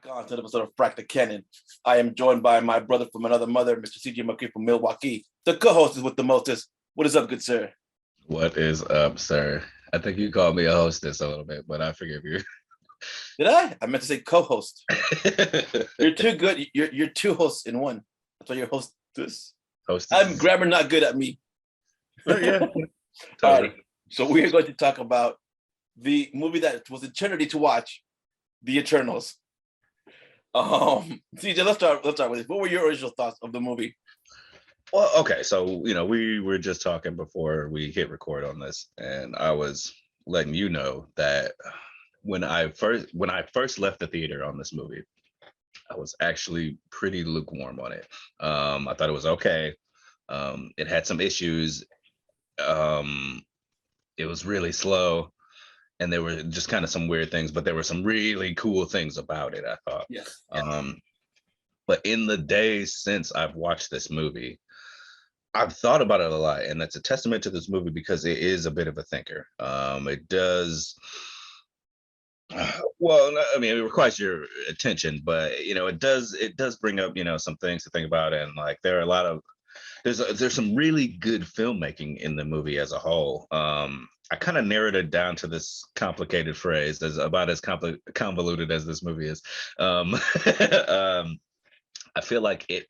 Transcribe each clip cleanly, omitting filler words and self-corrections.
on to the episode of Frack The Canon. I am joined by my brother from another mother, Mr. CJ McCree from Milwaukee. The co-host is with the mostest. What is up, good sir? What is up, sir? I think you called me a hostess a little bit, but I forgive you. Did I? I meant to say co-host. You're too good. You're two hosts in one. That's why you're hostess. I'm grammar not good at me. Yeah. Totally. All right. So we are going to talk about the movie that was eternity to watch, The Eternals. CJ, let's start with it. What were your original thoughts of the movie? Well, okay, so we were just talking before we hit record on this, and I was letting you know that when I first left the theater on this movie, I was actually pretty lukewarm on it. I thought it was okay. It had some issues. It was really slow, and there were just kind of some weird things, but there were some really cool things about it, I thought. Yes. But in the days since I've watched this movie, I've thought about it a lot, and that's a testament to this movie because it is a bit of a thinker. It does, well, I mean, it requires your attention, but it does bring up some things to think about, and like there are a lot of there's some really good filmmaking in the movie as a whole. I kind of narrowed it down to this complicated phrase, as about as convoluted as this movie is. I feel like it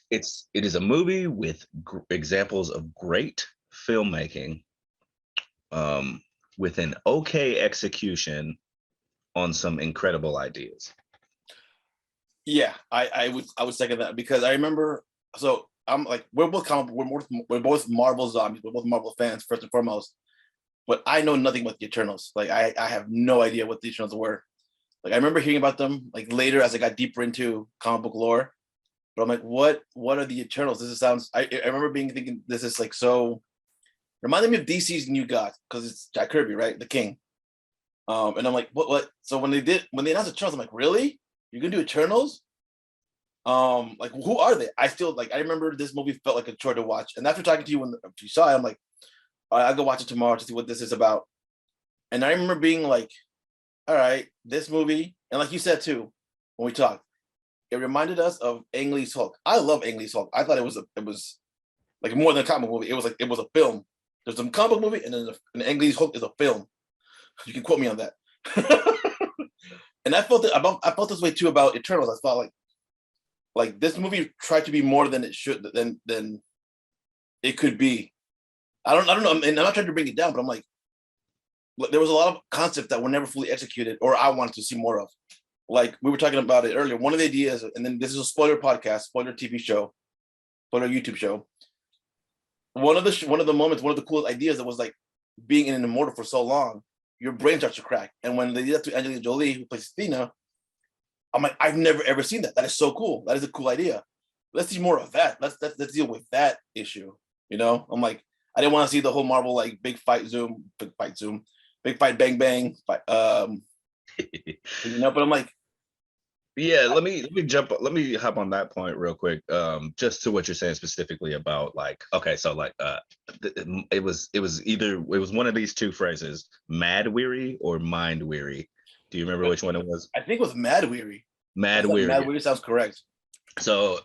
is a movie with examples of great filmmaking, with an okay execution on some incredible ideas. Yeah, I would second that, because I remember. So I'm like, we're both Marvel zombies. We're both Marvel fans first and foremost. But I know nothing about the Eternals. Like I have no idea what the Eternals were. Like I remember hearing about them like later as I got deeper into comic book lore. But I'm like, what are the Eternals? I remember thinking this is like so reminded me of DC's New Gods, because it's Jack Kirby, right? The King. And I'm like, what? So when they announced Eternals, I'm like, really? You're gonna do Eternals? Like who are they? I remember this movie felt like a chore to watch. And after talking to you when you saw it, I'm like, all right, I'll go watch it tomorrow to see what this is about. And I remember being like, all right, this movie, and like you said too, when we talked, it reminded us of Ang Lee's Hulk. I love Ang Lee's Hulk. I thought it was like more than a comic movie. It was a film. There's a comic movie, and then Ang Lee's Hulk is a film. You can quote me on that. And I felt this way too about Eternals. I thought like this movie tried to be more than it should than it could be. I don't know. And I'm not trying to bring it down, but I'm like, there was a lot of concepts that were never fully executed, or I wanted to see more of. Like we were talking about it earlier. One of the ideas, and then this is a spoiler podcast, spoiler TV show, spoiler YouTube show. One of the moments, one of the coolest ideas that was like being an immortal for so long, your brain starts to crack. And when they did that to Angelina Jolie, who plays Athena, I'm like, I've never ever seen that. That is so cool. That is a cool idea. Let's see more of that. Let's deal with that issue. I'm like, I didn't want to see the whole Marvel like big fight bang bang fight, but I'm like, yeah, let me hop on that point real quick, just to what you're saying specifically about like, okay, so like it was one of these two phrases, mad weary or mind weary. Do you remember which one it was? I think it was mad weary. Mad weary sounds correct. So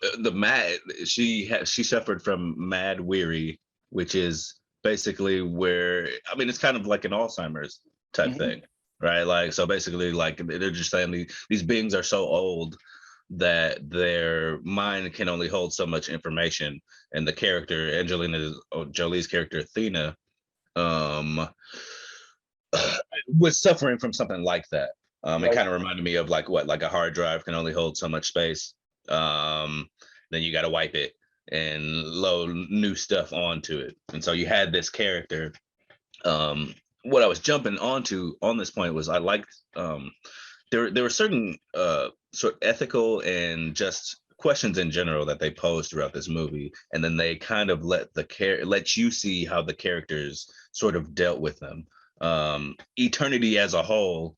she suffered from mad weary, which is basically where, I mean, it's kind of like an Alzheimer's type thing, right? Like, so basically, like they're just saying these beings are so old that their mind can only hold so much information, and the character Angelina Jolie's character Athena was suffering from something like that. It kind of reminded me of like a hard drive can only hold so much space. Then you got to wipe it and load new stuff onto it. And so you had this character. What I was jumping onto on this point was I liked there were certain sort of ethical and just questions in general that they posed throughout this movie, and then they kind of let you see how the characters sort of dealt with them. Eternity as a whole,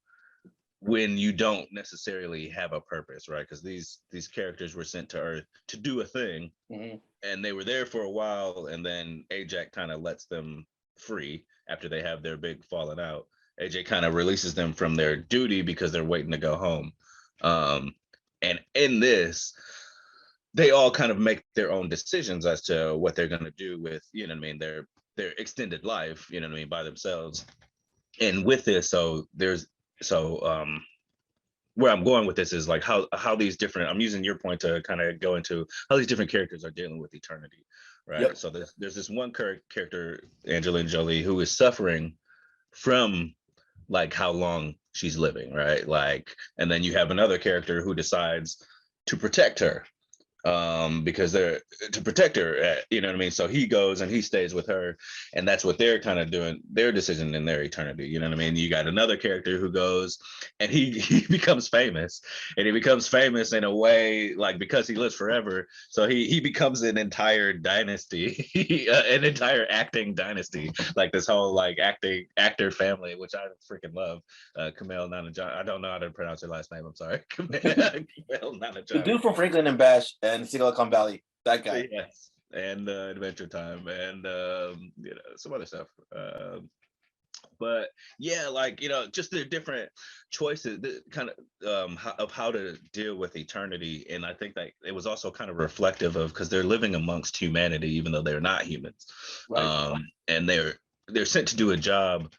when you don't necessarily have a purpose, right? Because these characters were sent to Earth to do a thing, and they were there for a while, and then Ajax kind of lets them free after they have their big falling out. AJ kind of releases them from their duty because they're waiting to go home. And in this, they all kind of make their own decisions as to what they're going to do with, you know what I mean, their extended life, you know what I mean, by themselves. And with this, where I'm going with this is like how these different, I'm using your point to kind of go into how these different characters are dealing with eternity, right? Yep. So there's this one character, Angelina Jolie, who is suffering from like how long she's living, right? Like, and then you have another character who decides to protect her, because they're to protect her, you know what I mean? So he goes and he stays with her, and that's what they're kind of doing, their decision in their eternity, you know what I mean? You got another character who goes and he becomes famous, and he becomes famous in a way like because he lives forever, so he becomes an entire dynasty, an entire acting dynasty, like this whole like actor family, which I freaking love. Kumail Nanjiani, I don't know how to pronounce her last name, I'm sorry. Kumail The Nanjiani. dude from Franklin and Bash and Silicon Valley, that guy. Yes, and Adventure Time, and some other stuff. But yeah, like just the different choices, the kind of of how to deal with eternity, and I think that it was also kind of reflective of because they're living amongst humanity, even though they're not humans, Right. And they're sent to do a job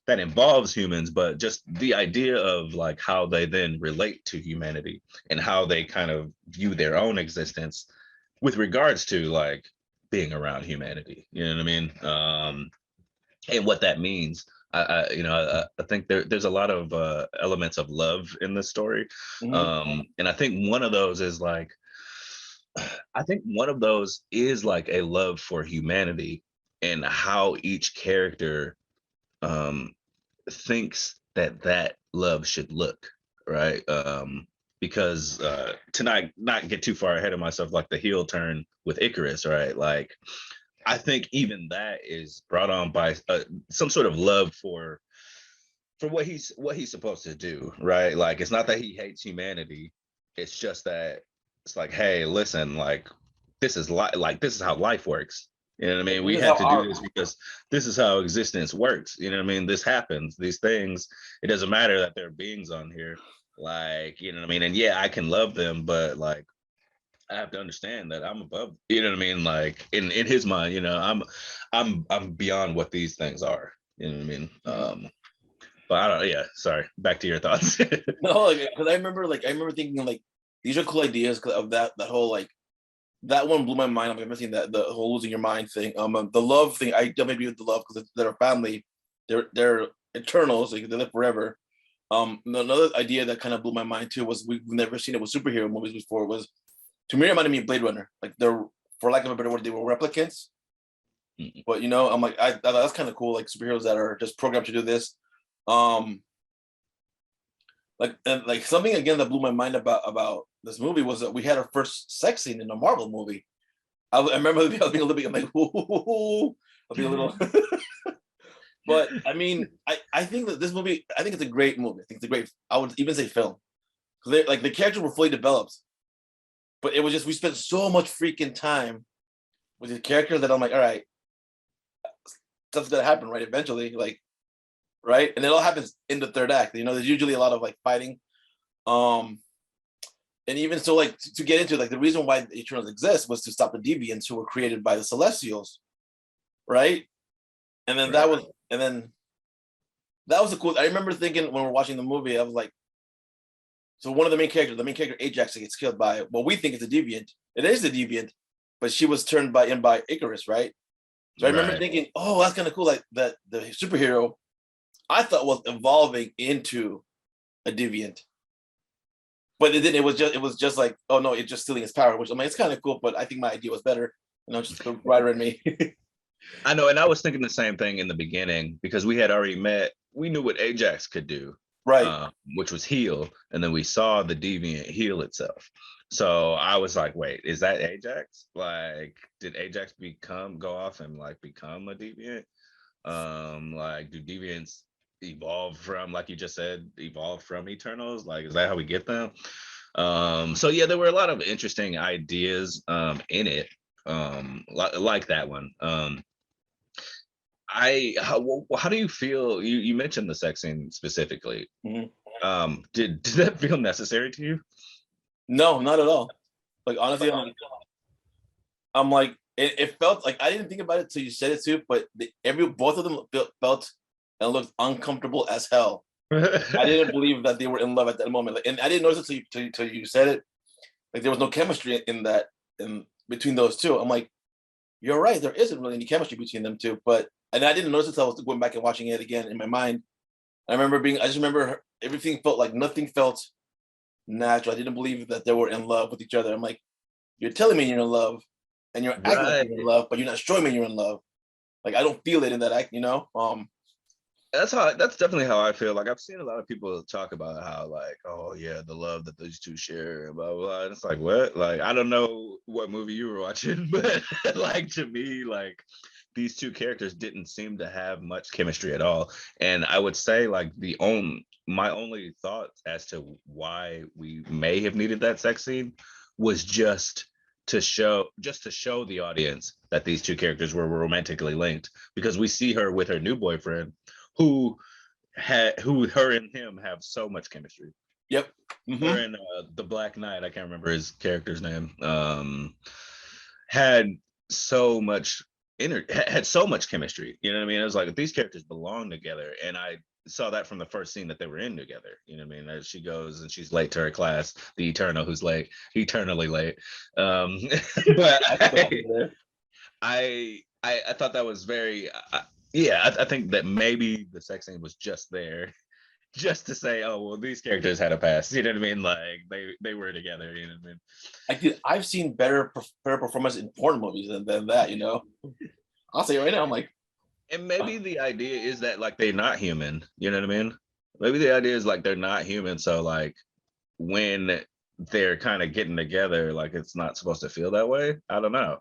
that involves humans, but just the idea of like how they then relate to humanity and how they kind of view their own existence with regards to like being around humanity, you know what I mean? And what that means. I think there's a lot of elements of love in this story, Mhm. and I think one of those is like, I think one of those is like a love for humanity and how each character um, thinks that that love should look, right? Because to not get too far ahead of myself, like the heel turn with Icarus, right? Like I think even that is brought on by some sort of love for what he's supposed to do, right? Like it's not that he hates humanity, it's just that it's like, hey, listen, like this is how life works. You know what I mean? This We is have how to do our this because this is how existence works. You know what I mean? This happens. These things. It doesn't matter that there are beings on here. Like, you know what I mean? And yeah, I can love them, but like I have to understand that I'm above. You know what I mean? Like in his mind, I'm beyond what these things are. You know what I mean? But I don't. Yeah. Sorry. Back to your thoughts. no, because I remember thinking like these are cool ideas 'cause of that whole like that one blew my mind. I'm missing that the whole losing your mind thing. The love thing. I definitely agree with the love because they're a family. They're eternal, so they live forever. Another idea that kind of blew my mind too was we've never seen it with superhero movies before. Was to me it reminded me of Blade Runner. Like they're, for lack of a better word, they were replicants. But I'm like I thought that's kind of cool. Like superheroes that are just programmed to do this. Um, like something again that blew my mind about this movie was that we had our first sex scene in a Marvel movie. I remember I was being a little bit, I'm like, ooh, I'll be a little. But I mean, I think that this movie, I think it's a great movie. I think it's a great, I would even say film. Because like the characters were fully developed, but it was just we spent so much freaking time with the characters that I'm like, all right, stuff's gonna happen, right? Eventually, like, right, and it all happens in the third act. There's usually a lot of like fighting, um, and even so, like to get into like the reason why the Eternals exist was to stop the deviants who were created by the Celestials, right? And then Right. that was a cool. I remember thinking when we're watching the movie, I was like, so one of the main character Ajax gets killed by what we think is a deviant. It is a deviant, but she was turned by Icarus, right? So I remember Right. thinking, oh, that's kind of cool. Like that the superhero I thought was evolving into a deviant. But it didn't. It was just like, oh no, it's just stealing his power, which I mean it's kind of cool, but I think my idea was better. Just the writer in me. I know, and I was thinking the same thing in the beginning because we had already met. We knew what Ajax could do, Right. which was heal, and then we saw the deviant heal itself. So I was like, "Wait, is that Ajax? Like, did Ajax go off and like become a deviant? Like, do deviants evolve from, like you just said, evolve from Eternals? Like, is that how we get them?" So yeah, there were a lot of interesting ideas in it, like that one. How do you feel? You mentioned the sex scene specifically. Mhm. Did that feel necessary to you? No, not at all. Like honestly, I'm like it felt like I didn't think about it till you said it too, but both of them felt and looked uncomfortable as hell. I didn't believe that they were in love at that moment, like, and I didn't notice it till you said it. Like there was no chemistry in that in between those two. I'm like, you're right, there isn't really any chemistry between them two. And I didn't notice it until I was going back and watching it again in my mind. I just remember everything felt like nothing felt natural. I didn't believe that they were in love with each other. I'm like, you're telling me you're in love, and you're acting like Right. you're in love, but you're not showing me you're in love. Like I don't feel it in that act, That's definitely how I feel. Like I've seen a lot of people talk about how like, oh yeah, the love that these two share and blah blah blah. And it's like what? Like I don't know what movie you were watching, but like to me, like these two characters didn't seem to have much chemistry at all. And I would say like my only thought as to why we may have needed that sex scene was just to show the audience that these two characters were romantically linked, because we see her with her new boyfriend who her and him have so much chemistry. Yep. Her and the Black Knight, I can't remember his character's name, had so much had so much chemistry. You know what I mean? It was like these characters belong together, and I saw that from the first scene that they were in together. You know what I mean? As she goes and she's late to her class, the eternal who's late, eternally late. But I thought that was very. Yeah, I think that maybe the sex scene was just there, just to say, oh well, these characters had a past. You know what I mean? Like they were together. You know what I mean? I've seen better performance in porn movies than that. I'll say right now, I'm like, And maybe the idea is that like they're not human. You know what I mean? Maybe the idea is like they're not human. So like when they're kind of getting together, like it's not supposed to feel that way. I don't know.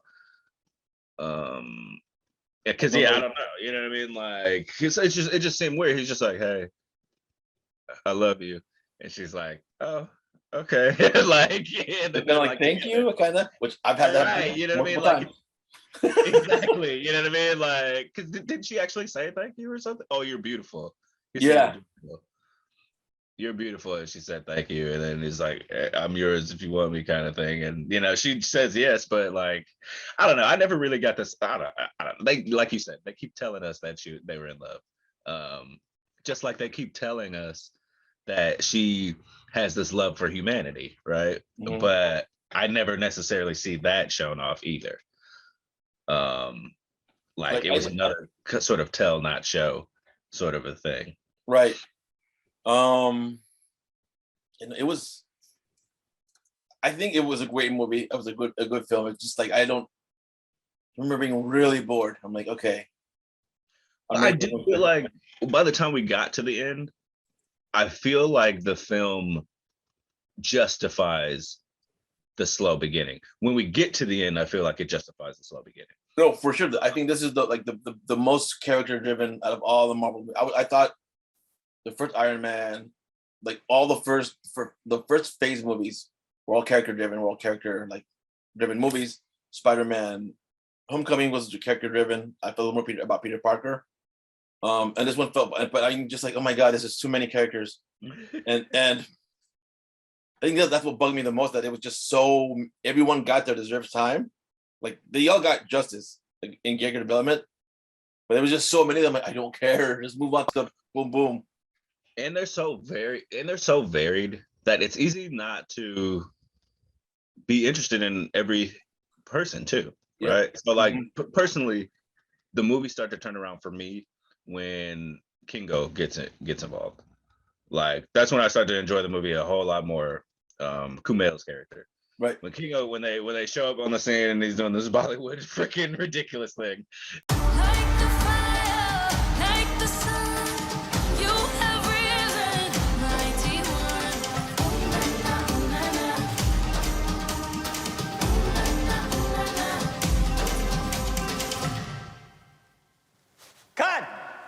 Because I don't know. You know what I mean? Like it just seemed weird. He's just like, hey, I love you, and she's like, oh, okay. Like, yeah, they're like, thank you, kind of. Which I've had that. Right, you know what I mean? Like, exactly. You know what I mean? Like, because did she actually say thank you or something? Oh, you're beautiful. Yeah. You're beautiful. And she said thank you. And then he's like, I'm yours if you want me, kind of thing. And she says yes, but like, I don't know. I never really got this. I don't they, like you said, they keep telling us that they were in love. Just like they keep telling us that she has this love for humanity, right? Mm-hmm. But I never necessarily see that shown off either. Like it was another sort of tell not show sort of a thing, right? And it was, I think it was a great movie. It was a good film. It's just like I don't remember being really bored. I'm like, okay. I did feel like by the time we got to the end, I feel like the film justifies the slow beginning. When we get to the end, I feel like it justifies the slow beginning. No, for sure. I think this is the most character driven out of all the Marvel movies. I thought the first Iron Man, like all the first phase movies were all character driven, were all character driven movies. Spider-Man Homecoming was character driven. I felt more about Peter Parker. And this one felt, but I'm just like, oh my God, this is too many characters. and I think that's what bugged me the most, that it was just so, everyone got their deserved time. Like they all got justice in character development, but there was just so many of them. Like, I don't care. Just move on to the boom, boom. And they're so varied that it's easy not to be interested in every person too, right? So like personally, the movies start to turn around for me when Kingo gets involved. Like that's when I start to enjoy the movie a whole lot more. Kumail's character, right? When Kingo, when they show up on the scene and he's doing this Bollywood freaking ridiculous thing.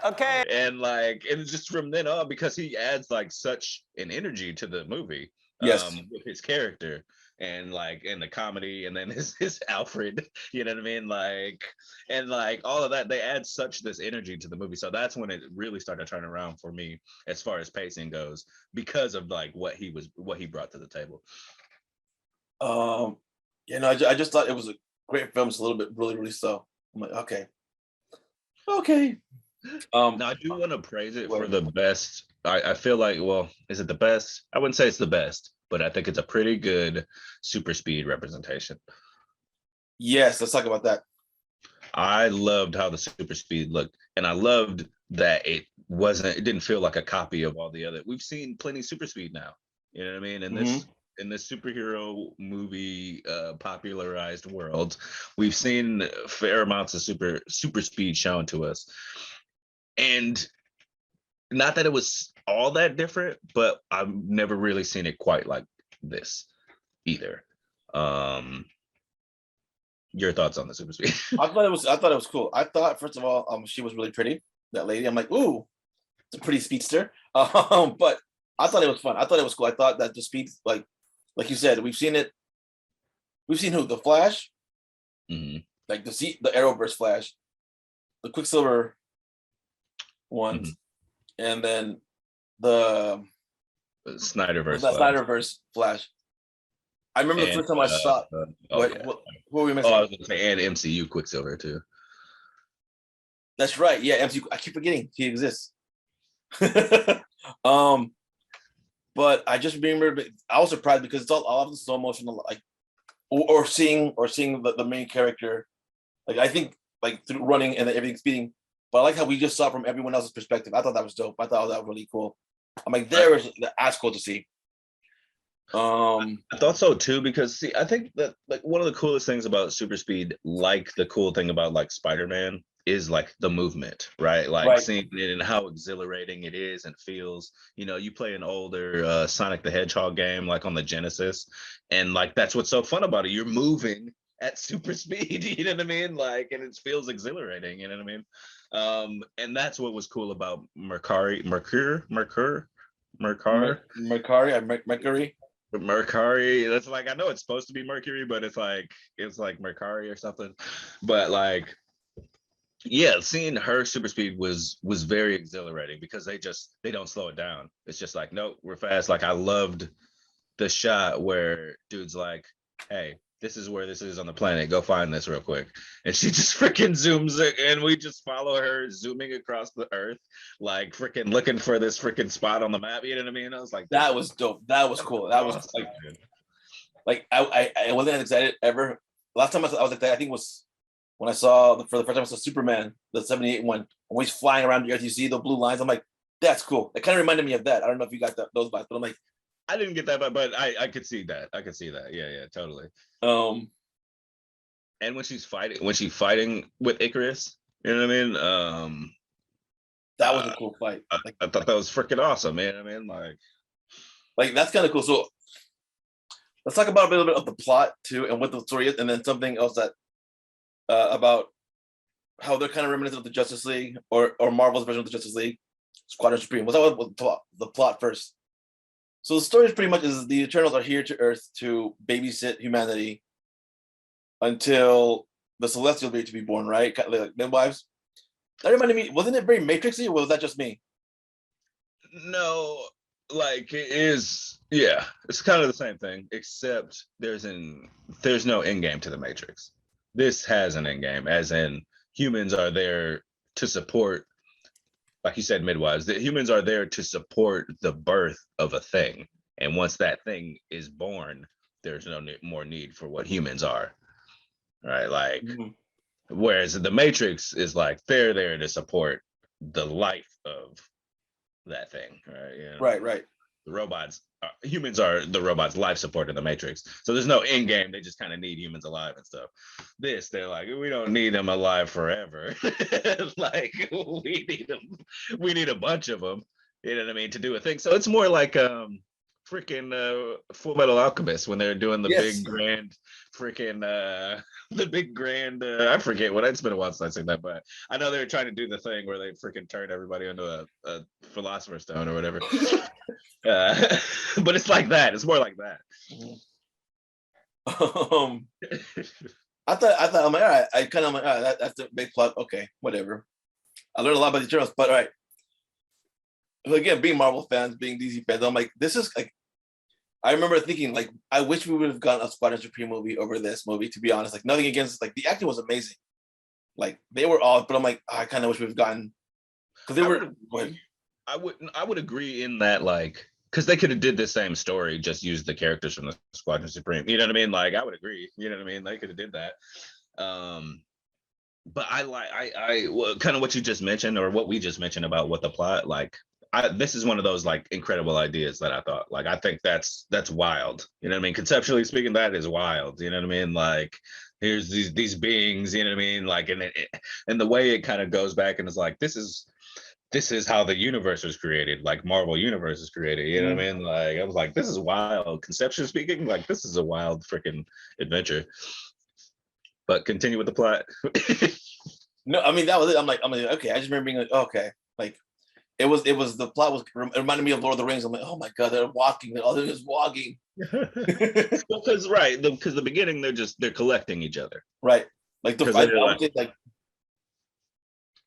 Okay. And just from then on, because he adds like such an energy to the movie, yes, with his character, and the comedy, and then his Alfred, you know what I mean? And all of that, they add such this energy to the movie. So that's when it really started to turn around for me as far as pacing goes, because of like what he brought to the table. I just thought it was a great film. It's a little bit really, really slow. I'm like, okay. Now I do want to praise it for the best. I feel like, well, is it the best? I wouldn't say it's the best, but I think it's a pretty good super speed representation. Yes, let's talk about that. I loved how the super speed looked, and I loved that it didn't feel like a copy of all the other. We've seen plenty super speed now. You know what I mean? And in this superhero movie popularized world, we've seen fair amounts of super speed shown to us. And not that it was all that different, but I've never really seen it quite like this either. Your thoughts on the super speed? I thought it was cool. I thought, first of all, she was really pretty. That lady. I'm like, ooh, it's a pretty speedster. But I thought it was fun. I thought it was cool. I thought that the speed, like you said, we've seen it. We've seen who? The Flash, like the Arrowverse Flash, the Quicksilver ones, and then the Snyderverse Flash. I remember the first time I saw. What were we missing? I was going to say, and MCU Quicksilver too. That's right. Yeah, MCU. I keep forgetting he exists. But I just remember I was surprised because it's all of the slow motion, like, or seeing the main character, like I think like through running and everything speeding. But I like how we just saw it from everyone else's perspective. I thought that was dope. I thought that was really cool. I'm like, that's cool to see. I thought so too, because see, I think that like one of the coolest things about super speed, like the cool thing about like Spider-Man, is like the movement, right? Like seeing it and how exhilarating it is and feels. You know, you play an older Sonic the Hedgehog game like on the Genesis, and like that's what's so fun about it. You're moving at super speed, you know what I mean? Like, and it feels exhilarating, you know what I mean? And that's what was cool about Mercury. Mercury, that's like, I know it's supposed to be Mercury, but it's like Mercury or something. But like, yeah, seeing her super speed was very exhilarating, because they don't slow it down. It's just like, nope, we're fast. Like, I loved the shot where dude's like, hey, this is where this is on the planet, go find this real quick, and she just freaking zooms it, and we just follow her zooming across the earth, like freaking looking for this freaking spot on the map, you know what I mean? I was like, that was dope. That was cool. That was like I wasn't as excited ever. Last time I was like that, I think was when I saw for the first time I saw Superman, the 78 one, when he's flying around the earth, you see the blue lines. I'm like, that's cool. It kind of reminded me of that. I don't know if you got those vibes, but I'm like, I didn't get that, but I could see that. I could see that. Yeah, totally. And when she's fighting with Icarus, you know what I mean? That was a cool fight. I thought that was freaking awesome, man. I mean, like that's kind of cool. So let's talk about a little bit of the plot too, and what the story is, and then something else that about how they're kind of reminiscent of the Justice League or Marvel's version of the Justice League, Squadron Supreme. Let's talk about the plot first. So the story is pretty much is the Eternals are here to Earth to babysit humanity until the Celestial baby to be born, right? Like midwives. That reminded me, wasn't it very Matrixy, or was that just me? No, like it is, yeah. It's kind of the same thing, except there's no end game to the Matrix. This has an end game, as in humans are there to support, like you said, midwives. The humans are there to support the birth of a thing, and once that thing is born, there's no more need for what humans are, right? Like, whereas the Matrix is like they're there to support the life of that thing, right? You know? Right. The robots, humans are the robots' life support in the Matrix. So there's no end game. They just kind of need humans alive and stuff. They're like, we don't need them alive forever. Like, we need them. We need a bunch of them. You know what I mean? To do a thing. So it's more like freaking Full Metal Alchemist when they're doing the big grand freaking I forget what, it's been a while since I seen that, but I know they were trying to do the thing where they freaking turn everybody into a philosopher's stone or whatever. But it's like that. It's more like that. Um, I thought I'm like, all right. I kind of like, all right, that's the big plot. Okay, whatever. I learned a lot about the Eternals, but all right. But again, being Marvel fans, being DC fans, I'm like, this is like. I remember thinking like, I wish we would have gotten a Squadron Supreme movie over this movie. To be honest, like nothing against, like the acting was amazing. Like they were all, but I'm like, I kind of wish we've gotten because they I were. would Go ahead. agree. I would agree in that, like, because they could have did the same story, just used the characters from the Squadron Supreme. You know what I mean? Like, I would agree. You know what I mean? They could have did that. Um, but I like well, kind of what you just mentioned, or what we just mentioned about what the plot like. This is one of those like incredible ideas that I thought, like, I think that's wild. You know what I mean? Conceptually speaking, that is wild. You know what I mean? Like, here's these beings. You know what I mean? Like, and the way it kind of goes back and is like, this is how the universe was created, like Marvel universe is created. You know what I mean? Like, I was like, this is wild. Conceptually speaking, like, this is a wild freaking adventure. But continue with the plot. No, I mean that was it. I'm like, okay. I just remember being like, okay, like it was the plot was it reminded me of Lord of the Rings. I'm like, oh my god, they're walking, all they're just walking. Because right, because the beginning they're collecting each other. Right, like Because I they're would say like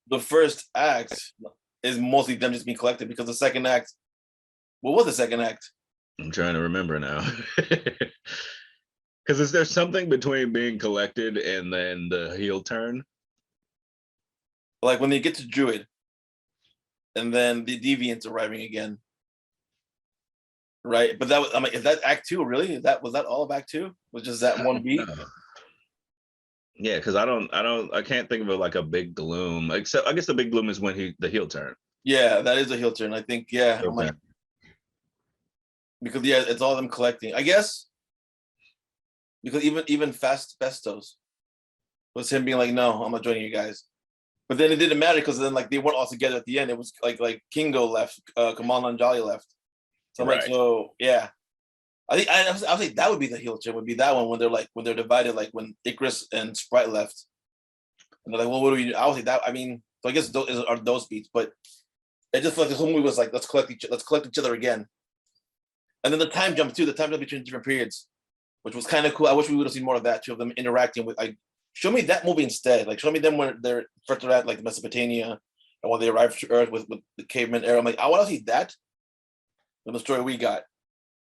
the first act is mostly them just being collected because the second act, what was the second act? I'm trying to remember now. Because is there something between being collected and then the heel turn? Like when they get to Druid, and then the Deviants arriving again, right? But that was, I'm like, is that Act Two really? Was that all of Act Two? Was just that one beat? Yeah, because I can't think of it like a big gloom. Except I guess the big gloom is when the heel turn. Yeah, that is a heel turn. I think. Yeah, Heel I'm like turn. because yeah, it's all them collecting. I guess because even Festos was him being like, no, I'm not joining you guys. But then it didn't matter because then like they weren't all together at the end. It was like Kingo left, Kamal Nanjali left. So I'm like, Right. so yeah. I think I would say that would be the heel turn. Would be that one when they're divided, like when Icarus and Sprite left, and they're like, well, what do we do? I would say that. I mean, so I guess those are those beats, but it just felt like this whole movie was like, let's collect each other again. And then the time jump too, the time jump between different periods, which was kind of cool. I wish we would have seen more of that too, of them interacting with. Like, show me that movie instead. Like, show me them when they're first at like Mesopotamia, and when they arrived to Earth with the caveman era. I'm like, I want to see that than the story we got.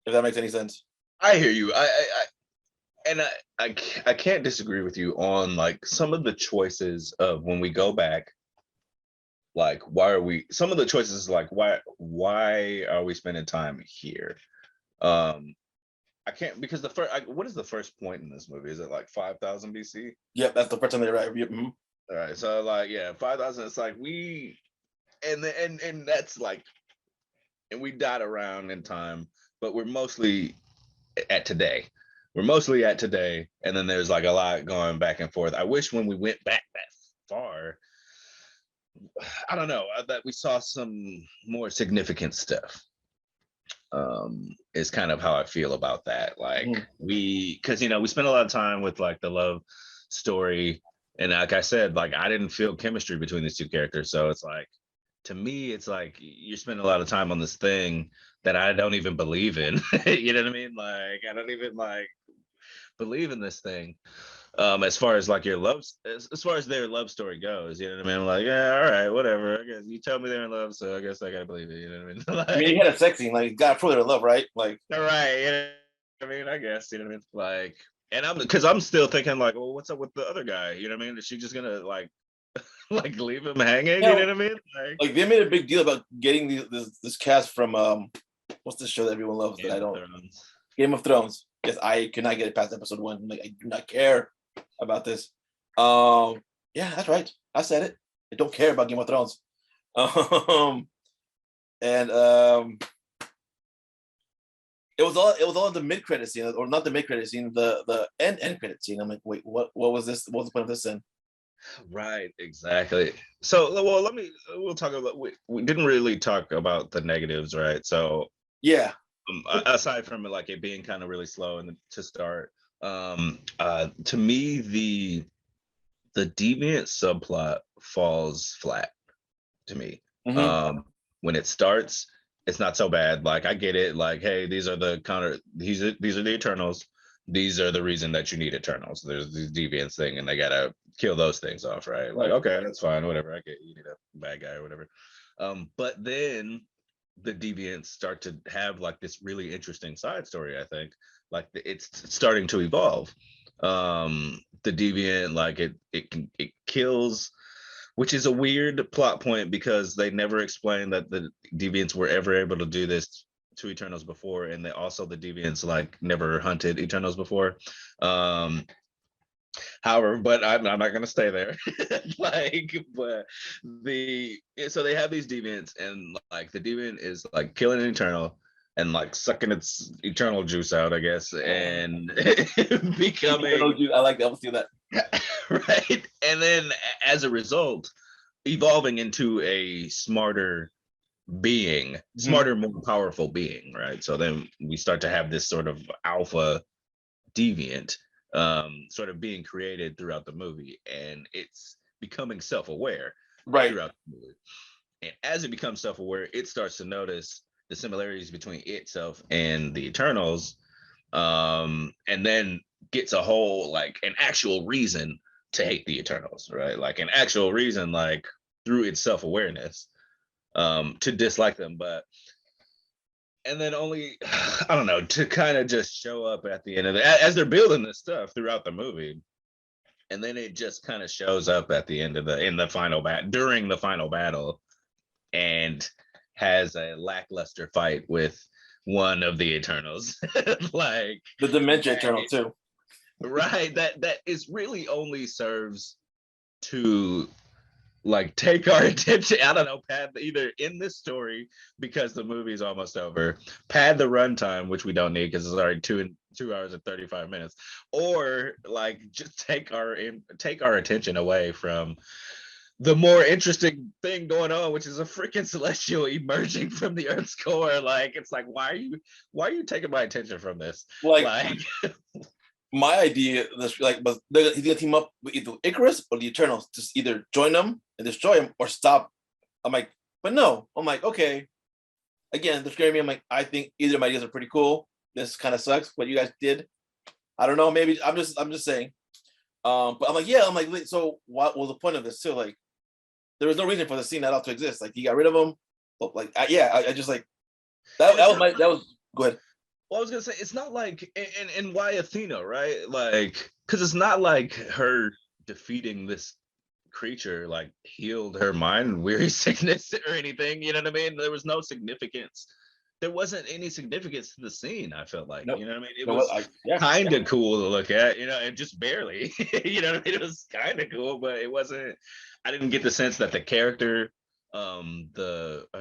If that makes any sense. I hear you. I can't disagree with you on like some of the choices of when we go back. Like, why are we? Some of the choices like why are we spending time here? Um, I can't because what is the first point in this movie? Is it like 5,000 BC? Yep, that's the first time they arrived. Yep. Mm-hmm. All right, so like, yeah, 5,000. It's like we and that's like, and we dot around in time, but we're mostly at today. We're mostly at today, and then there's like a lot going back and forth. I wish when we went back that far, I don't know, that we saw some more significant stuff. Is kind of how I feel about that. Like, because we spent a lot of time with like the love story, and like I said, like I didn't feel chemistry between these two characters. So it's like, to me, it's like you're spending a lot of time on this thing that I don't even believe in. You know what I mean? Like, I don't even like believe in this thing. As far as like as far as their love story goes, you know what I mean? I'm like, yeah, all right, whatever. I guess you tell me they're in love, so I guess I gotta believe it. You know what I mean? Like, I mean, he had a sex scene. Like, you gotta prove their love, right? Like, all right, you know what I mean? I guess, you know what I mean? Like, and I'm still thinking like, well, what's up with the other guy? You know what I mean? Is she just gonna like like leave him hanging? you You know know, what I mean? like they made a big deal about getting this cast from what's the show that everyone loves that Game I of don't Thrones. Game of Thrones. Yes, I could not get it past episode one. Like, I do not care about this. Yeah, that's right. I said it. I don't care about Game of Thrones. And it was all the mid credit scene, or not the mid credit scene, the end credit scene. I'm like, wait, what was this? What was the point of this then? Right, exactly. So, well, we'll talk about, we didn't really talk about the negatives, right? So, Yeah. aside from like it being kind of really slow and to start, to me, the deviant subplot falls flat to me. Mm-hmm. When it starts, it's not so bad. Like, I get it. Like, hey, these are the Eternals. these are the reason that you need Eternals. There's these deviants thing, and they gotta kill those things off, right? Like, okay, that's fine, whatever. I get you need a bad guy or whatever. But then the deviants start to have like this really interesting side story. I think like it's starting to evolve. The deviant like it kills, which is a weird plot point because they never explained that the deviants were ever able to do this to Eternals before, and they also the deviants like never hunted Eternals before. However, but I'm not going to stay there. Like, but so they have these deviants, and like the deviant is like killing an Eternal and like sucking its eternal juice out, I guess, and becoming. I like that. Let's do that. Right, and then as a result, evolving into a smarter being, smarter, more powerful being, right? So then we start to have this sort of alpha deviant sort of being created throughout the movie, and it's becoming self-aware throughout the movie. And as it becomes self-aware, it starts to notice the similarities between itself and the Eternals, and then gets a whole like an actual reason to hate the Eternals, right? Like an actual reason, like through its self-awareness, to dislike them. But and then only I don't know, to kind of just show up at the end of as they're building this stuff throughout the movie, and then it just kind of shows up at the end of during the final battle, and has a lackluster fight with one of the Eternals. Like the Dementia Eternal too. Right, that is really only serves to like take our attention. I don't know, pad either in this story because the movie's almost over, pad the runtime, which we don't need because it's already 2 hours and 35 minutes, or like just take our attention away from the more interesting thing going on, which is a freaking celestial emerging from the Earth's core. Like it's like, why are you taking my attention from this? Like my idea was like, he's gonna team up with either Icarus or the Eternals, just either join them and destroy him or stop. I'm like, but no. I'm like, okay. Again, they're scaring me. I'm like, I think either of my ideas are pretty cool. This kind of sucks what you guys did. I don't know. Maybe I'm just saying. But I'm like, yeah. I'm like, so what was the point of this too? Like, there was no reason for the scene at all to exist. Like, he got rid of them. But like, I just like that was go ahead. Well, I was gonna say it's not like and why Athena, right? Like, because it's not like her defeating this creature like healed her mind weary sickness or anything. You know what I mean? There was no significance. There wasn't any significance to the scene. I felt like, you know what I mean? It was kind of cool to look at, you know, and just barely. You know what I mean? It was kind of cool, but it wasn't. I didn't get the sense that the character, I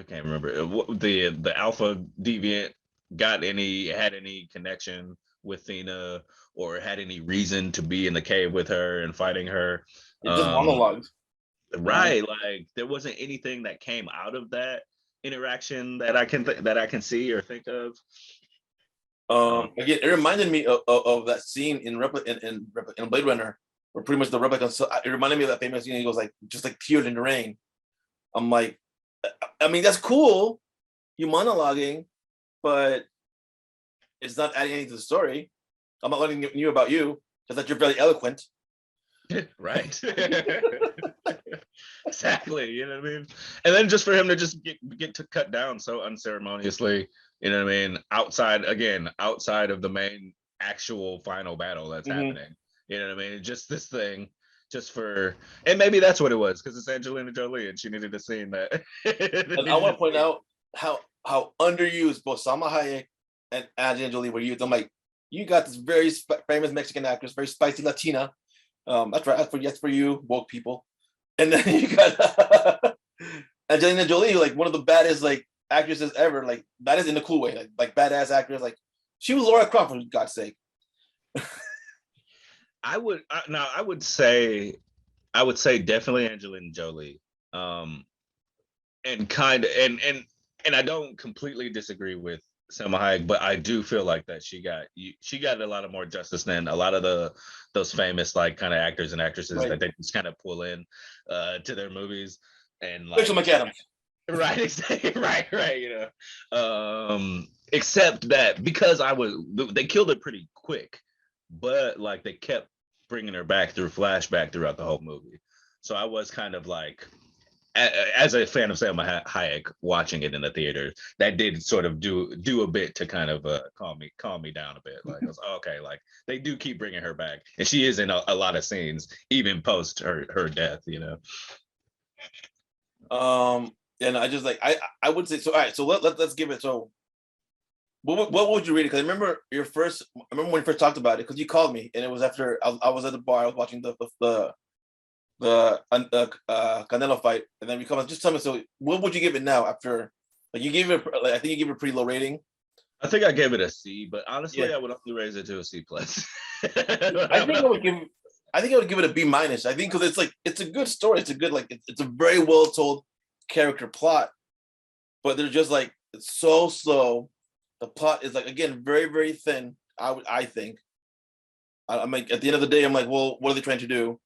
can't remember the alpha deviant had any connection with Athena or had any reason to be in the cave with her and fighting her. It just monologues. Right, like there wasn't anything that came out of that interaction that I can see or think of. Again, it reminded me of that scene in Blade Runner, where pretty much the replicants. So it reminded me of that famous scene. He goes like, just like tears in the rain. I'm like, I mean, that's cool, you monologuing, but it's not adding anything to the story. I'm not letting you about you, just that you're very eloquent. Right. Exactly. You know what I mean? And then just for him to just get to cut down so unceremoniously, you know what I mean? Outside of the main actual final battle that's happening. You know what I mean? Just this thing, and maybe that's what it was, because it's Angelina Jolie and she needed a scene that. And I want to point out how underused both Salma Hayek and Angelina Jolie were used. I'm like, you got this very famous Mexican actress, very spicy Latina. That's right. That's for you, woke people. And then you got Angelina Jolie, like one of the baddest like actresses ever. Like baddest in a cool way, like badass actress. Like she was Laura Croft, for God's sake. I would say definitely Angelina Jolie. And I don't completely disagree with Selma Hayek, but I do feel like that she got a lot of more justice than a lot of those famous like kind of actors and actresses that they just kind of pull in to their movies and like Rachel McAdams. Right, you know. Except that because they killed it pretty quick. but like they kept bringing her back through flashback throughout the whole movie. So I was kind of like, as a fan of Salma Hayek, watching it in the theater, that did sort of do a bit to kind of calm me down a bit. Like I was okay, like they do keep bringing her back, and she is in a lot of scenes, even post her death. You know. And I just like I would say so. All right, so let's give it. So what would you read it? Because I remember when you first talked about it, because you called me and it was after I was at the bar, I was watching the Canelo fight, and then you come just tell me. So what would you give it now after? Like you gave it, like, I think you gave it a pretty low rating. I think I gave it a C, but honestly, Yeah. I would only raise it to a C plus. I think I would give it a B minus. I think because it's like it's a good story. It's a good it's a very well told character plot, but they're just like it's so slow. The plot is like again very very thin. I think. I'm like at the end of the day, I'm like, well, what are they trying to do?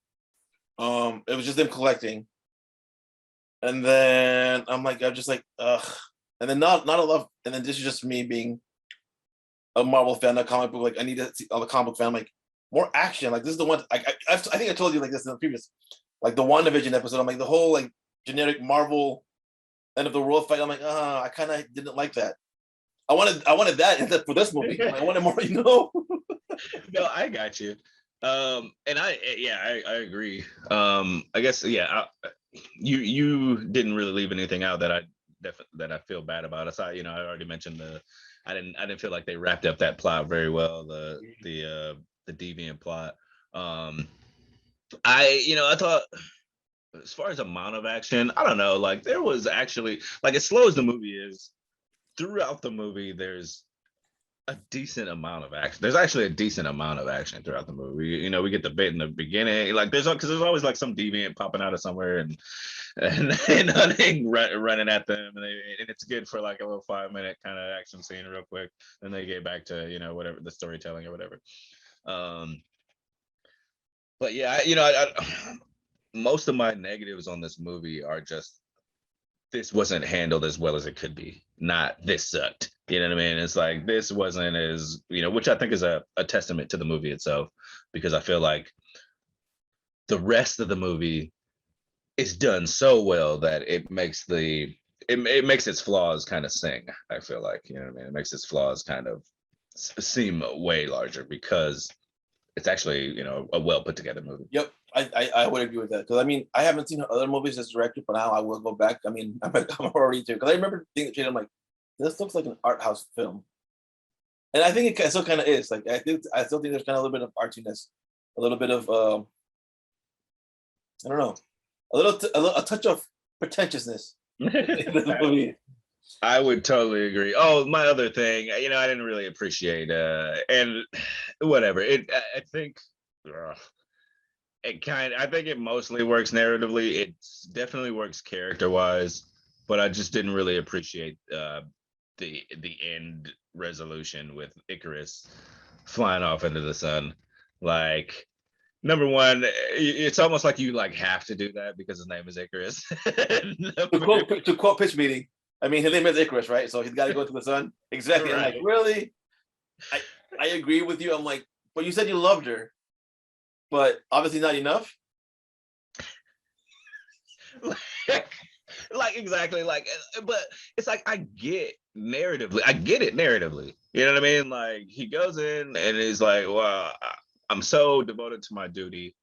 It was just them collecting, and then I'm just like, ugh, and then not a lot. And then this is just me being a Marvel fan, a comic book. Like I need to see all the comic book fan. I'm like more action. Like this is the one. I think I told you like this in the previous, like the WandaVision episode. I'm like the whole like generic Marvel end of the world fight. I'm like, I kind of didn't like that. I wanted that for this movie. I wanted more, you know. No, I got you. And I agree. I guess you didn't really leave anything out that I feel bad about. Aside, I already mentioned I didn't feel like they wrapped up that plot very well. The deviant plot. I thought as far as amount of action, I don't know. Like there was actually like as slow as the movie is, throughout the movie, there's a decent amount of action. There's actually a decent amount of action throughout the movie. We get the bit in the beginning, like there's always like some deviant popping out of somewhere and hunting, running at them, and it's good for like a little 5-minute kind of action scene real quick. Then they get back to whatever the storytelling or whatever. But yeah, most of my negatives on this movie are just this wasn't handled as well as it could be. Not this sucked. You know what I mean? It's like this wasn't as, which I think is a testament to the movie itself, because I feel like the rest of the movie is done so well that it makes it makes its flaws kind of sing. I feel like, you know what I mean? It makes its flaws kind of seem way larger because it's actually, a well put together movie. Yep, I would agree with that because I mean I haven't seen other movies as directed, but now I will go back. I mean I'm already too because I remember thinking I'm like this looks like an art house film, and I think it still kind of is. Like I still think there's kind of a little bit of artiness, a little bit of I don't know, a touch of pretentiousness in this movie. I would totally agree. Oh, my other thing, I didn't really appreciate, and whatever. I think I think it mostly works narratively. It definitely works character wise, but I just didn't really appreciate the end resolution with Icarus flying off into the sun. Like, number one, it's almost like you like have to do that because his name is Icarus. to quote Pitch Meeting, I mean his name is Icarus, right? So he's got to go to the sun. Exactly. Right. I'm like, really? I agree with you. I'm like, but you said you loved her, but obviously not enough. Like exactly, like, but it's like I get it narratively. You know what I mean? Like he goes in and he's like, well, I'm so devoted to my duty,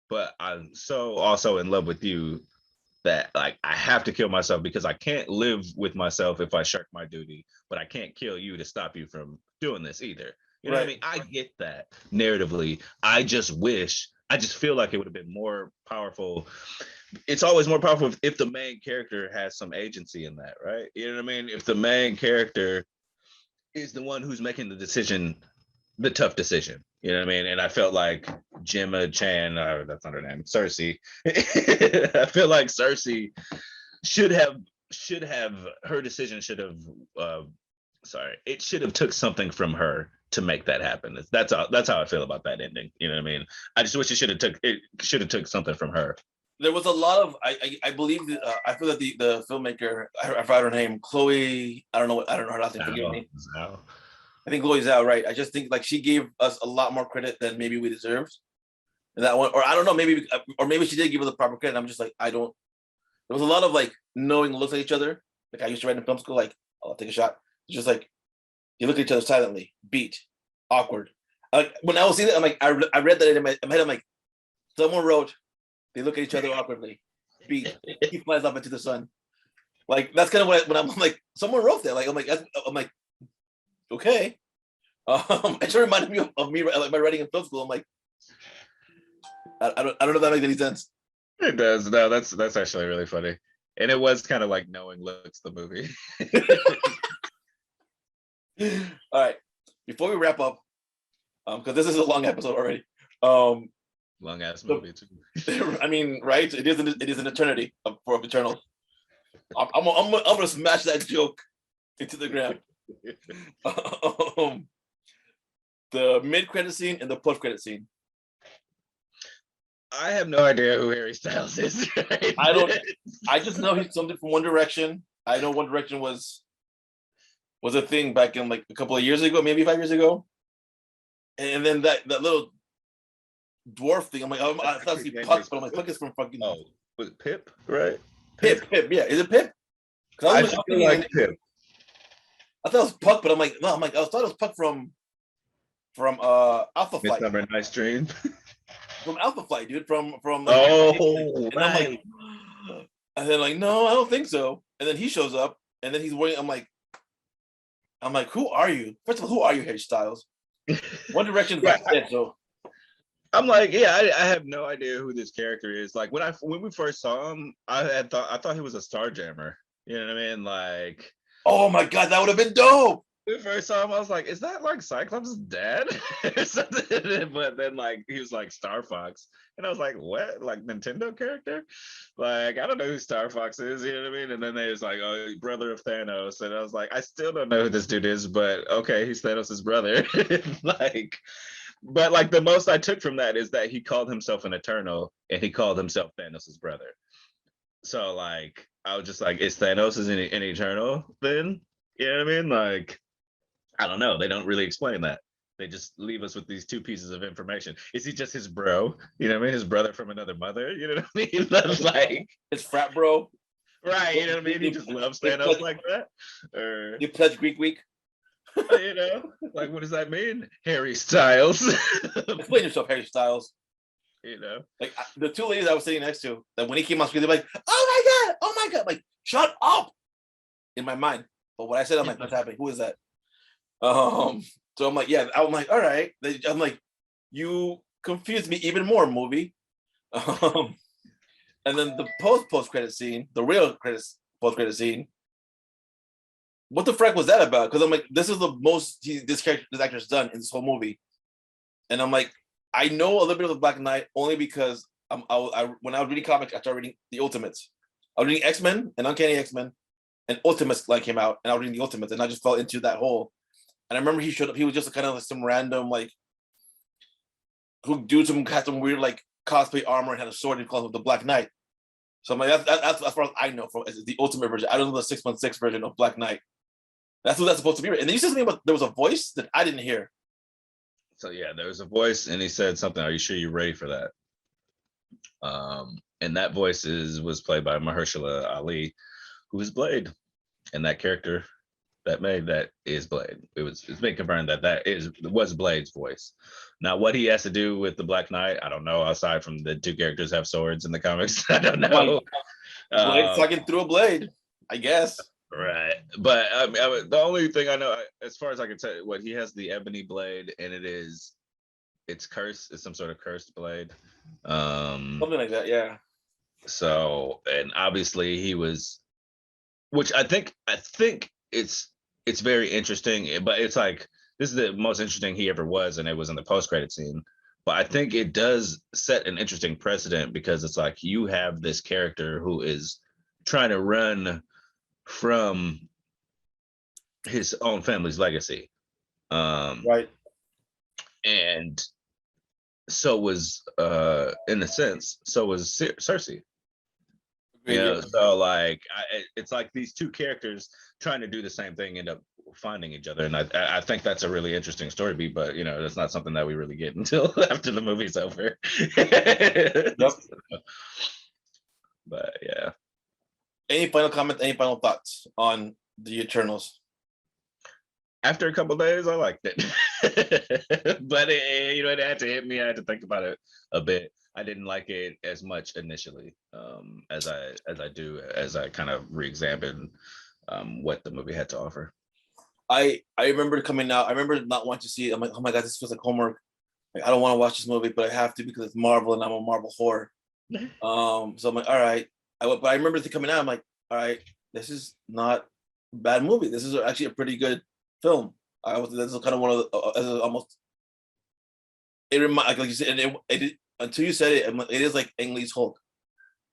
but I'm so also in love with you that like I have to kill myself because I can't live with myself if I shirk my duty, but I can't kill you to stop you from doing this either. You know what I mean? I get that narratively. I just feel like it would have been more powerful. It's always more powerful if the main character has some agency in that, right? You know what I mean? If the main character is the one who's making the decision, the tough decision. You know what I mean? And I felt like Gemma Chan, that's not her name, Cersei. I feel like Cersei should have her decision should have it should have took something from her to make that happen. That's how I feel about that ending. You know what I mean? I just wish it should have took something from her. There was a lot of I believe I feel that the filmmaker I forgot her name, Chloe, I don't know her last name, forgive me. I think Chloe's out right. I just think like she gave us a lot more credit than maybe we deserved. And that one, or I don't know, maybe she did give us the proper credit. I'm just like, I don't. There was a lot of like knowing looks at each other. Like I used to write in film school, like I'll take a shot. It's just like you look at each other silently, beat, awkward. Like when I was seeing it, I'm like, I read that in my head. I'm like, someone wrote, they look at each other awkwardly, beat, he flies up into the sun. Like that's kind of what when I'm like, someone wrote that. Like I'm like, okay. It just reminded me of me like my writing in film school. I'm like, I don't know if that makes any sense. It does. No, that's actually really funny. And it was kind of like knowing looks the movie. All right. Before we wrap up, because this is a long episode already. Long ass movie too. I mean, right? It is an eternity for Eternal. I'm gonna smash that joke into the ground. The mid-credit scene and the post-credit scene. I have no idea who Harry Styles is. Right? I just know he's something from One Direction. I know One Direction was a thing back in like a couple of years ago, maybe 5 years ago. And then that little dwarf thing. I'm like, I thought it was Puck, but I'm like, Puck is from fucking. Oh, was it Pip? Right? Pip. Yeah. Is it Pip? I feel like Pip. I thought it was Puck, but I'm like, no. I'm like, I thought it was Puck from Alpha Flight. Midsummer Night's Dream. From Alpha Flight, dude. From like, oh, and right. I'm like, and then like, no, I don't think so. And then he shows up, and then he's wearing. I'm like, who are you? First of all, who are you, Harry Styles? One Direction, right. Dead, so. I'm like, yeah, I have no idea who this character is. Like when we first saw him, I thought he was a Starjammer. You know what I mean? Like, oh my god, that would have been dope. When we first saw him, I was like, is that like Cyclops' dad or something? But then like he was like Star Fox, and I was like, what? Like Nintendo character? Like I don't know who Star Fox is. You know what I mean? And then they was like, oh, brother of Thanos, and I was like, I still don't know who this dude is, but okay, he's Thanos' brother. Like. But like the most I took from that is that he called himself an Eternal and he called himself Thanos' brother. So like I was just like, is Thanos an Eternal then? You know what I mean? Like, I don't know. They don't really explain that. They just leave us with these two pieces of information. Is he just his bro? You know what I mean? His brother from another mother? You know what I mean? That's like his frat bro. Right, you know what I mean? He just loves Thanos like that. Or you pledge Greek week. You know, like what does that mean? Harry Styles. Explain yourself, Harry Styles. You know, like the two ladies I was sitting next to, that when he came on screen, they're like, oh my god, like shut up. In my mind, but what I said, I'm like, what's happening? Who is that? So I'm like, yeah, I'm like, all right. I'm like, you confused me even more, movie. And then the post credit scene, the real post credit scene. What the frack was that about? Because I'm like, this is the most this actor's done in this whole movie, and I'm like, I know a little bit of the Black Knight only because when I was reading comics, I started reading the Ultimates. I was reading X-Men and Uncanny X-Men, and Ultimates like came out, and I was reading the Ultimates, and I just fell into that hole. And I remember he showed up. He was just kind of like some random like who had some weird like cosplay armor and had a sword and called him the Black Knight. So I'm like, that's as far as I know from the Ultimate version. I don't know the 616 version of Black Knight. That's what that's supposed to be. And then you said something about there was a voice that I didn't hear. So yeah, there was a voice, and he said something. Are you sure you're ready for that? And that voice was played by Mahershala Ali, who is Blade, and that character that is Blade. It's been confirmed that was Blade's voice. Now, what he has to do with the Black Knight, I don't know. Aside from the two characters have swords in the comics, I don't know. Blade fucking threw a blade, I guess. Right, but the only thing I know, as far as I can tell, what he has the ebony blade, and it's cursed. It's some sort of cursed blade. Something like that, yeah. So, and obviously he was, which I think it's very interesting, but it's like this is the most interesting he ever was, and it was in the post-credit scene. But I think it does set an interesting precedent because it's like you have this character who is trying to run from his own family's legacy, right, and so was in a sense so was Cersei. So like it's like these two characters trying to do the same thing end up finding each other, and I think that's a really interesting story beat, but that's not something that we really get until after the movie's over. Yep. But yeah. Any final comments? Any final thoughts on the Eternals? After a couple days, I liked it, but it had to hit me. I had to think about it a bit. I didn't like it as much initially, as I kind of re-examined what the movie had to offer. I remember coming out. I remember not wanting to see it. I'm like, oh my god, this feels like homework. Like, I don't want to watch this movie, but I have to because it's Marvel and I'm a Marvel whore. So I'm like, all right. But I remember it coming out. I'm like, all right, this is not a bad movie. This is actually a pretty good film. This is kind of one of the almost. It reminds, like you said, it until you said it, it is like Ang Lee's Hulk.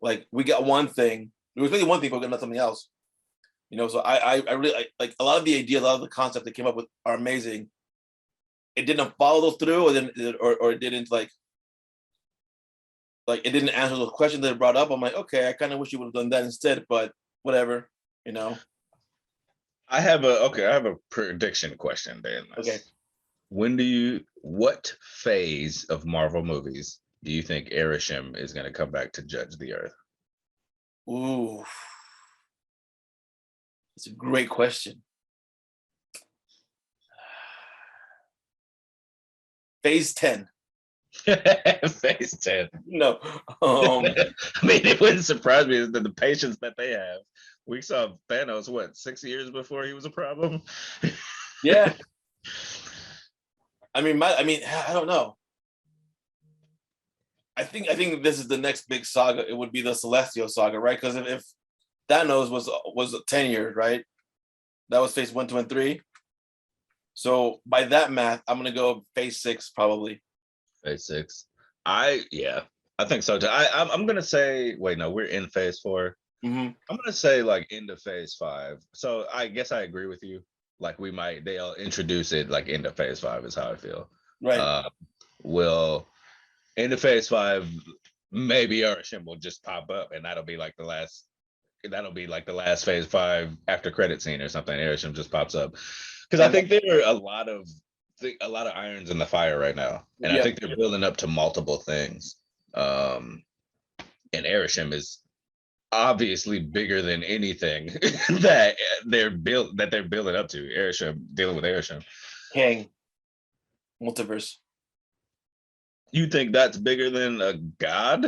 Like we got one thing. There was really one thing, but we got something else. So I really like a lot of the ideas, a lot of the concepts they came up with are amazing. It didn't follow those through, or it didn't like it didn't answer those questions that it brought up. I'm like, okay, I kind of wish you would have done that instead, but whatever. I have a prediction question, Dan. Okay. What phase of Marvel movies do you think Arishem is going to come back to judge the Earth? Ooh, it's a great question. Phase 10. Phase 10. No. I mean, it wouldn't surprise me that the patience that they have. We saw Thanos, 6 years before he was a problem? Yeah. I mean, I don't know. I think this is the next big saga. It would be the Celestial saga, right? Because if Thanos was 10 years, right? That was phase 1, 2, and 3. So by that math, I'm gonna go phase 6 probably. Phase 6. I think so too. I'm gonna say, wait, no, we're in phase 4. Mm-hmm. I'm gonna say like into phase 5. So I guess I agree with you. Like they'll introduce it like into phase 5 is how I feel. Right. Will into phase 5, maybe Arishem will just pop up, and that'll be like the last phase 5 after credit scene or something. Arishem just pops up, because I think there are a lot of irons in the fire right now, and I think they're building up to multiple things. And Arishem is obviously bigger than anything that they're building up to. Arishem, dealing with Arishem. Kang. Multiverse. You think that's bigger than a god?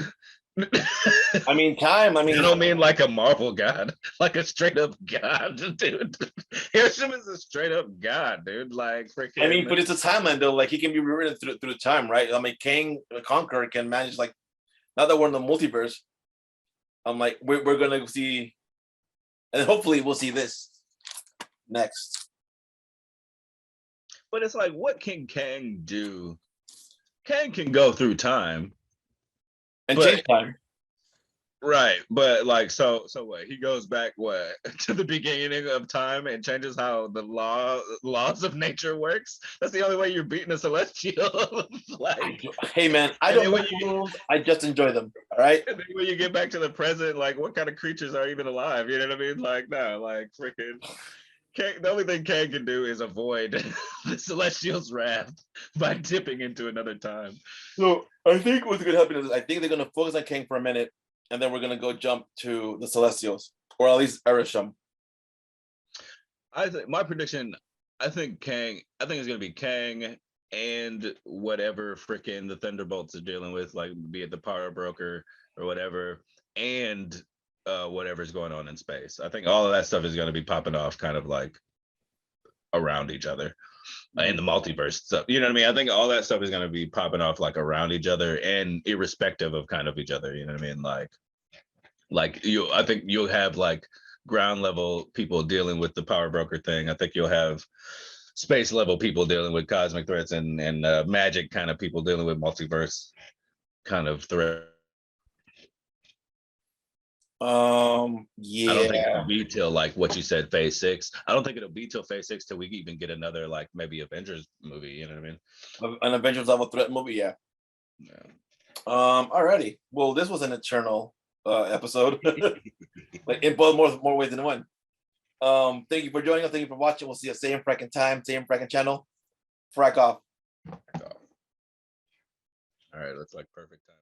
I mean, time. I don't mean like a Marvel god, like a straight up god, dude. Arishem is a straight up god, dude. Like freaking. I mean, but it's a timeline though. Like he can be rewritten through time, right? I mean, Kang the Conqueror can manage like. Now that we're in the multiverse, I'm like, we're gonna see, and hopefully we'll see this next. But it's like, what can Kang do? Kang can go through time and change time, right? But like, so what? He goes back to the beginning of time and changes how the laws of nature works. That's the only way you're beating a celestial. Like, hey man, I don't know. I just enjoy them. All right. And then when you get back to the present, like, what kind of creatures are even alive? You know what I mean? Like, no, like freaking. The only thing Kang can do is avoid the Celestial's wrath by dipping into another time. So I think what's going to happen is I think they're going to focus on Kang for a minute, and then we're going to go jump to the Celestials, or at least Arishem. I think my prediction. I think it's going to be Kang and whatever freaking the Thunderbolts are dealing with, like be it the Power Broker or whatever, and whatever's going on in space. I think all of that stuff is going to be popping off kind of like around each other in the multiverse stuff. You know what I mean? I think all that stuff is going to be popping off like around each other and irrespective of kind of each other. You know what I mean? I think you'll have like ground level people dealing with the Power Broker thing. I think you'll have space level people dealing with cosmic threats and magic kind of people dealing with multiverse kind of threat. Yeah. I don't think it'll be till like what you said, phase 6. I don't think it'll be till phase 6 till we even get another like maybe Avengers movie. You know what I mean? An Avengers level threat movie, yeah. Alrighty. Well, this was an eternal episode. Like in both more ways than one. Thank you for joining us. Thank you for watching. We'll see you same fracking time, same fracking channel. Frack off. All right, looks like perfect time.